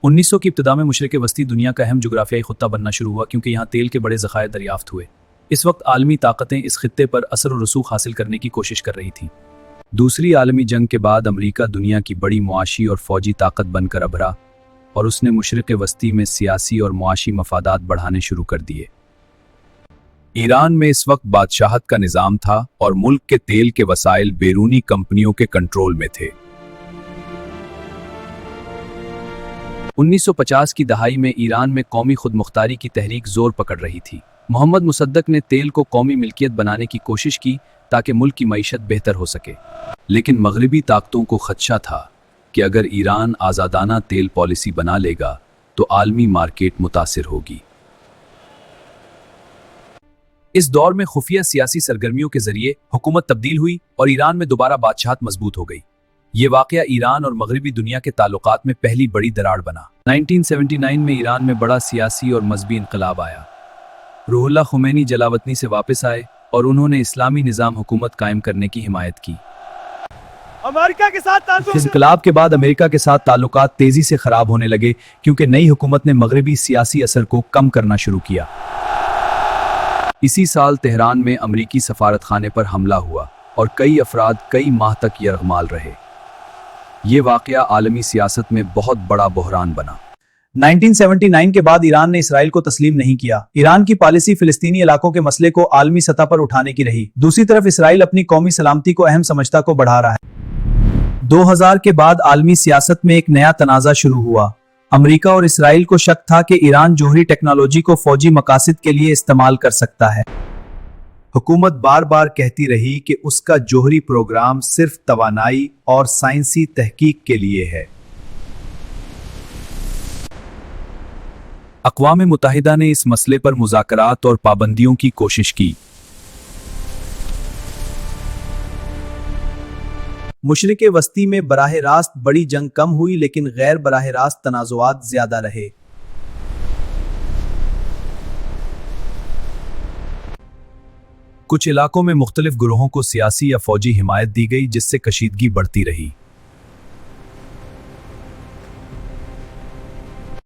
1900 کی ابتدا میں مشرق وسطی دنیا کا اہم جغرافیائی خطہ بننا شروع ہوا کیونکہ یہاں تیل کے بڑے ذخائر دریافت ہوئے۔ اس وقت عالمی طاقتیں اس خطے پر اثر و رسوخ حاصل کرنے کی کوشش کر رہی تھیں۔ دوسری عالمی جنگ کے بعد امریکہ دنیا کی بڑی معاشی اور فوجی طاقت بن کر ابھرا اور اس نے مشرق وسطی میں سیاسی اور معاشی مفادات بڑھانے شروع کر دیے۔ ایران میں اس وقت بادشاہت کا نظام تھا اور ملک کے تیل کے وسائل بیرونی کمپنیوں کے کنٹرول میں تھے۔ 1950 کی دہائی میں ایران میں قومی خود مختاری کی تحریک زور پکڑ رہی تھی۔ محمد مصدق نے تیل کو قومی ملکیت بنانے کی کوشش کی تاکہ ملک کی معیشت بہتر ہو سکے، لیکن مغربی طاقتوں کو خدشہ تھا کہ اگر ایران آزادانہ تیل پالیسی بنا لے گا تو عالمی مارکیٹ متاثر ہوگی۔ اس دور میں خفیہ سیاسی سرگرمیوں کے ذریعے حکومت تبدیل ہوئی اور ایران میں دوبارہ بادشاہت مضبوط ہو گئی۔ یہ واقعہ ایران اور مغربی دنیا کے تعلقات میں پہلی بڑی دراڑ بنا۔ 1979 میں ایران میں بڑا سیاسی اور مذہبی انقلاب آیا۔ روح اللہ خمینی جلاوطنی سے واپس آئے اور انہوں نے اسلامی نظام حکومت قائم کرنے کی حمایت کی۔ امریکہ کے ساتھ اس انقلاب کے بعد امریکہ کے ساتھ تعلقات تیزی سے خراب ہونے لگے کیونکہ نئی حکومت نے مغربی سیاسی اثر کو کم کرنا شروع کیا۔ اسی سال تہران میں امریکی سفارت خانے پر حملہ ہوا اور کئی افراد کئی ماہ تک یرغمال رہے۔ یہ واقعہ عالمی سیاست میں بہت بڑا بحران بنا۔ 1979 کے بعد ایران نے اسرائیل کو تسلیم نہیں کیا۔ ایران کی پالیسی فلسطینی علاقوں کے مسئلے کو عالمی سطح پر اٹھانے کی رہی۔ دوسری طرف اسرائیل اپنی قومی سلامتی کو اہم سمجھتا کو بڑھا رہا ہے۔ 2000 کے بعد عالمی سیاست میں ایک نیا تنازع شروع ہوا۔ امریکہ اور اسرائیل کو شک تھا کہ ایران جوہری ٹیکنالوجی کو فوجی مقاصد کے لیے استعمال کر سکتا ہے۔ حکومت بار بار کہتی رہی کہ اس کا جوہری پروگرام صرف توانائی اور سائنسی تحقیق کے لیے ہے۔ اقوام متحدہ نے اس مسئلے پر مذاکرات اور پابندیوں کی کوشش کی۔ مشرق وسطی میں براہ راست بڑی جنگ کم ہوئی لیکن غیر براہ راست تنازعات زیادہ رہے۔ کچھ علاقوں میں مختلف گروہوں کو سیاسی یا فوجی حمایت دی گئی جس سے کشیدگی بڑھتی رہی۔